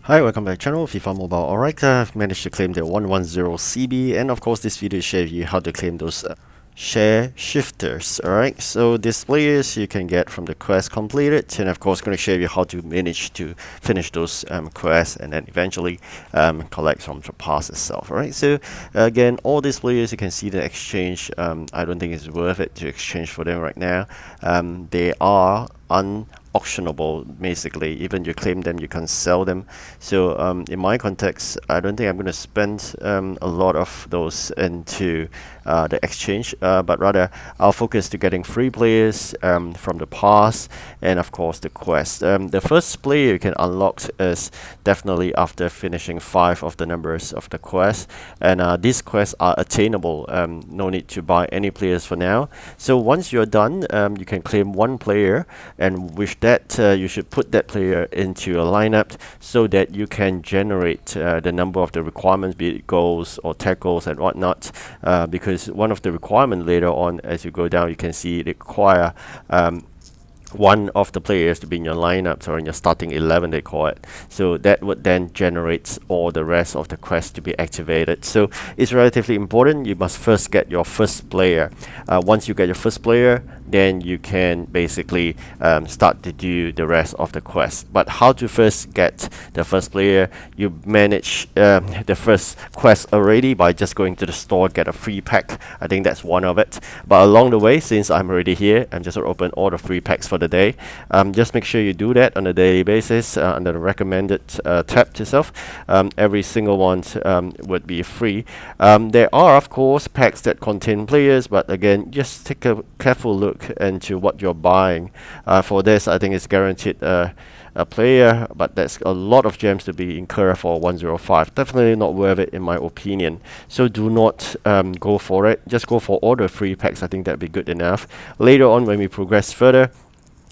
Hi, welcome back to the channel, FIFA Mobile. Alright, I've managed to claim the 110 CB, and of course this video shows you how to claim those share shifters. Alright, so these players you can get from the quest completed, and of course going to show you how to manage to finish those quests and then eventually collect from the pass itself. Alright, so again, all these players you can see the exchange. I don't think it's worth it to exchange for them right now. They are auctionable, basically. Even you claim them, you can't sell them. So in my context, I don't think I'm going to spend a lot of those into the exchange, but rather I'll focus to getting free players from the pass and of course the quest. The first player you can unlock is definitely after finishing 5 of the numbers of the quest, and these quests are attainable. No need to buy any players for now. So once you're done, you can claim one player, and with that you should put that player into your lineup so that you can generate the number of the requirements, be it goals or tackles and whatnot, because one of the requirements later on as you go down, you can see it require one of the players to be in your lineup, or in your starting 11 they call it. So that would then generate all the rest of the quests to be activated. So it's relatively important. You must first get your first player. Once you get your first player, then you can basically start to do the rest of the quest. But how to first get the first player? You manage the first quest already by just going to the store, get a free pack. I think that's one of it. But along the way, since I'm already here, I'm just going to open all the free packs for the day. Just make sure you do that on a daily basis under the recommended tab itself. Every single one would be free. There are of course packs that contain players, but again, just take a careful look into what you're buying. For this, I think it's guaranteed a player, but that's a lot of gems to be incurred for 105. Definitely not worth it in my opinion. So do not go for it. Just go for all the free packs. I think that'd be good enough. Later on when we progress further,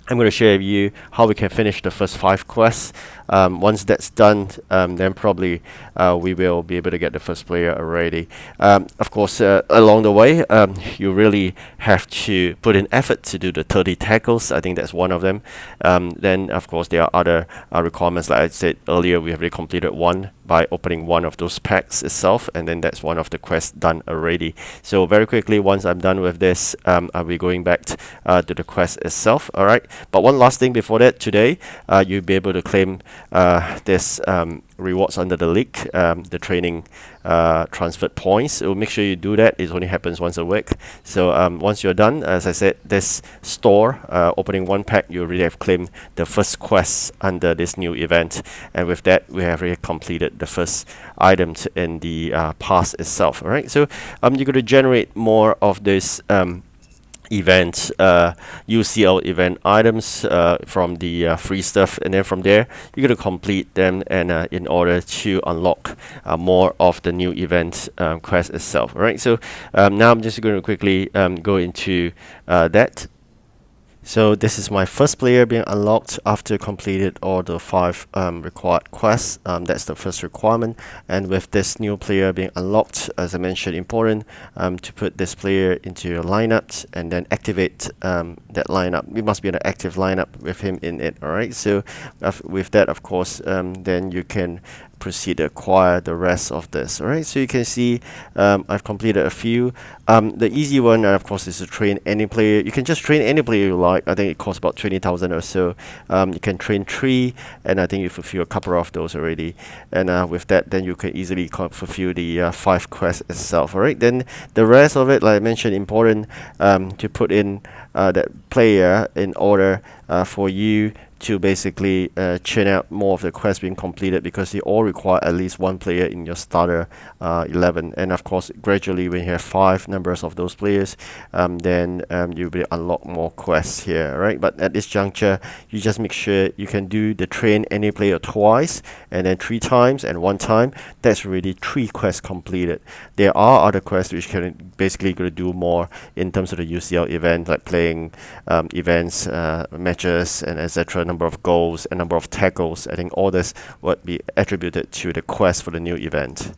I'm going to share with you how we can finish the first 5 quests. Once that's done, then probably we will be able to get the first player already. Of course, along the way, you really have to put in effort to do the 30 tackles. I think that's one of them. Then, of course, there are other requirements. Like I said earlier, we have already completed one by opening one of those packs itself, and then that's one of the quests done already. So very quickly, once I'm done with this, I'll be going back to the quest itself. Alright, but one last thing before that, today you'll be able to claim this rewards under the league, the training transferred points. So make sure you do that. It only happens once a week. So once you're done, as I said, this store opening one pack, you already have claimed the first quest under this new event, and with that we have already completed the first items in the pass itself. Alright, so you're going to generate more of this event UCL event items from the free stuff, and then from there you're going to complete them, and in order to unlock more of the new event quest itself. Alright, so now I'm just going to quickly go into that. So this is my first player being unlocked after completed all the 5 required quests. That's the first requirement. And with this new player being unlocked, as I mentioned, important to put this player into your lineup and then activate that lineup. We must be in an active lineup with him in it. Alright, so with that, of course, then you can proceed to acquire the rest of this. Alright, so you can see I've completed a few. The easy one, of course, is to train any player. You can just train any player you like. I think it costs about 20,000 or so. You can train 3, and I think you fulfill a couple of those already. And with that, then you can easily fulfill the 5 quests itself. Alright, then the rest of it, like I mentioned, important to put in that player in order for you to basically churn out more of the quests being completed, because they all require at least one player in your starter 11. And of course, gradually when you have 5 numbers of those players, then you'll be unlock more quests here, right? But at this juncture, you just make sure you can do the train any player twice, and then 3 times and 1 time. That's already 3 quests completed. There are other quests which can basically going to do more in terms of the UCL event, like playing events, matches, and etc. Number of goals and number of tackles. I think all this would be attributed to the quest for the new event.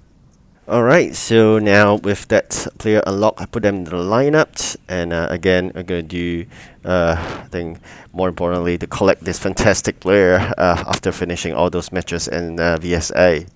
Alright, so now with that player unlocked, I put them in the lineup, and again, I'm going to do, I think, more importantly, to collect this fantastic player after finishing all those matches in VSA.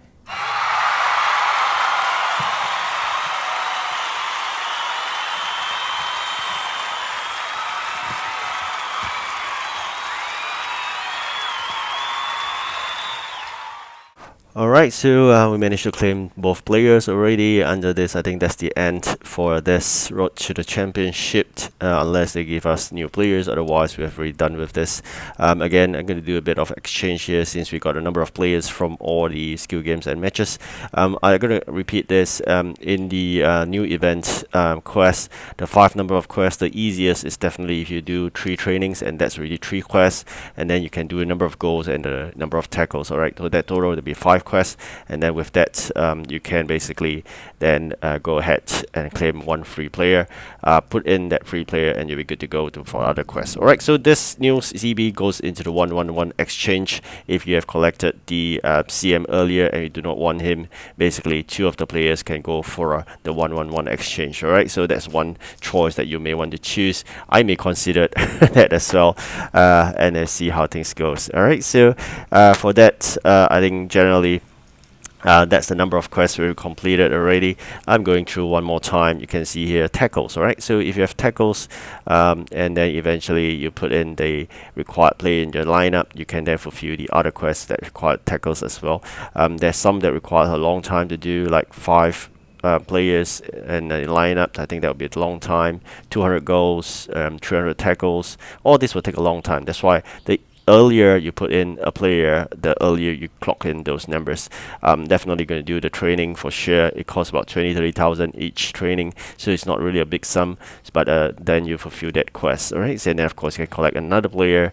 Alright, so we managed to claim both players already. Under this, I think that's the end for this road to the championship, unless they give us new players. Otherwise, we have already done with this. Again, I'm going to do a bit of exchange here since we got a number of players from all the skill games and matches. I'm going to repeat this in the new event quest. The 5 number of quests, the easiest is definitely if you do 3 trainings, and that's really 3 quests, and then you can do a number of goals and the number of tackles. Alright, so that total will be 5 quests, and then with that you can basically then go ahead and claim 1 free player, put in that free player, and you'll be good to go for other quests. Alright, so this new CB goes into the 1-1-1 exchange. If you have collected the CM earlier and you do not want him, basically 2 of the players can go for the 1-1-1 exchange. Alright, so that's one choice that you may want to choose. I may consider that as well, and then see how things goes. Alright, so for that, I think generally that's the number of quests we've completed already. I'm going through one more time. You can see here tackles. Alright, so if you have tackles, and then eventually you put in the required player in your lineup, you can then fulfill the other quests that require tackles as well. There's some that require a long time to do, like 5 players in the lineup. I think that would be a long time. 200 goals, 300 tackles. All this will take a long time. That's why the earlier you put in a player, the earlier you clock in those numbers. Definitely going to do the training for sure. It costs about 20,000-30,000 each training, so it's not really a big sum, but then you fulfill that quest. Alright, so then of course you can collect another player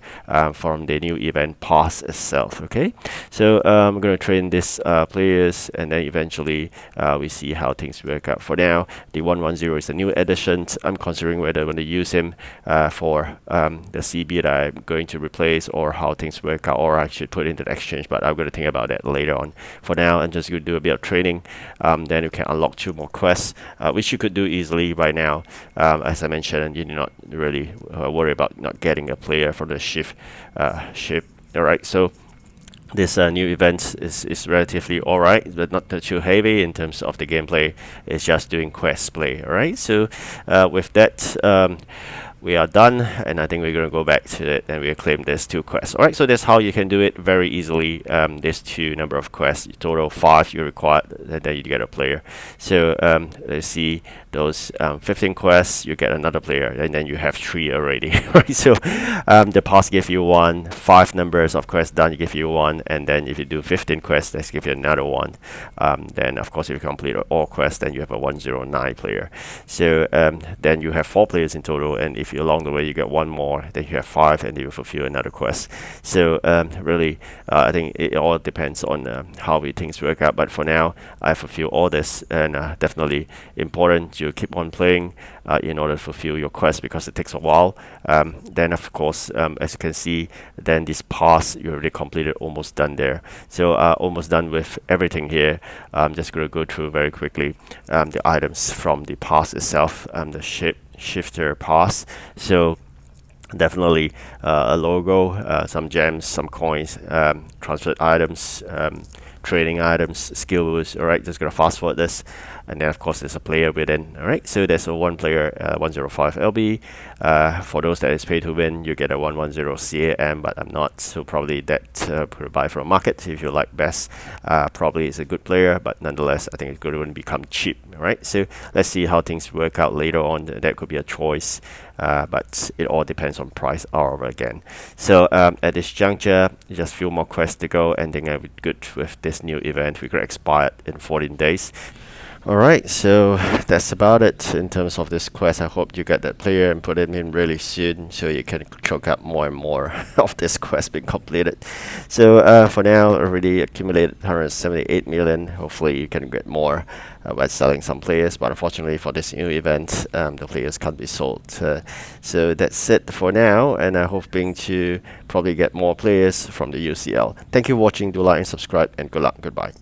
from the new event pass itself. Okay, so I'm going to train these players, and then eventually we see how things work out. For now, the 110 is a new addition. I'm considering whether I want to use him for the CB that I'm going to replace, or how things work out, or I should put into the exchange, but I'm going to think about that later on. For now, I'm just going to do a bit of training, then you can unlock 2 more quests, which you could do easily by now. As I mentioned, you do not really worry about not getting a player for the ship. Alright, so this new event is relatively alright, but not too heavy in terms of the gameplay. It's just doing quest play. Alright, so with that, we are done, and I think we're going to go back to it and we'll claim these 2 quests. Alright, so that's how you can do it very easily. These 2 number of quests, total 5 you require, and then you get a player. So let's see, those 15 quests, you get another player, and then you have 3 already. Right, so the pass give you 1, 5 numbers of quests done, you give you 1, and then if you do 15 quests, let's give you another 1. Then of course if you complete all quests, then you have a 109 player. So then you have 4 players in total, and if you along the way you get 1 more, then you have 5, and you fulfill another quest. So really I think it all depends on how things work out, but for now I fulfill all this, and definitely important you keep on playing in order to fulfill your quest, because it takes a while. Then of course, as you can see, then this pass you already completed, almost done there. So almost done with everything here. I'm just going to go through very quickly the items from the pass itself, the Shapeshifter pass. So definitely a logo, some gems, some coins, transferred items, trading items, skill boost. Alright, just gonna fast forward this, and then of course there's a player within. Alright, so there's a 1 player, 105 LB. For those that is pay to win, you get a 110 CAM, but I'm not, so probably that could buy from market if you like best. Probably is a good player, but nonetheless I think it's going to become cheap. Right, so let's see how things work out later on. That could be a choice, but it all depends on price all over again. So at this juncture, just a few more quests to go, and then I'll be good with this new event. We could expire in 14 days. Alright, so that's about it in terms of this quest. I hope you get that player and put him in really soon, so you can choke up more and more of this quest being completed. So for now, already accumulated 178 million. Hopefully you can get more by selling some players, but unfortunately for this new event, the players can't be sold. So that's it for now, and I'm hoping to probably get more players from the UCL. Thank you for watching. Do like and subscribe, and good luck. Goodbye.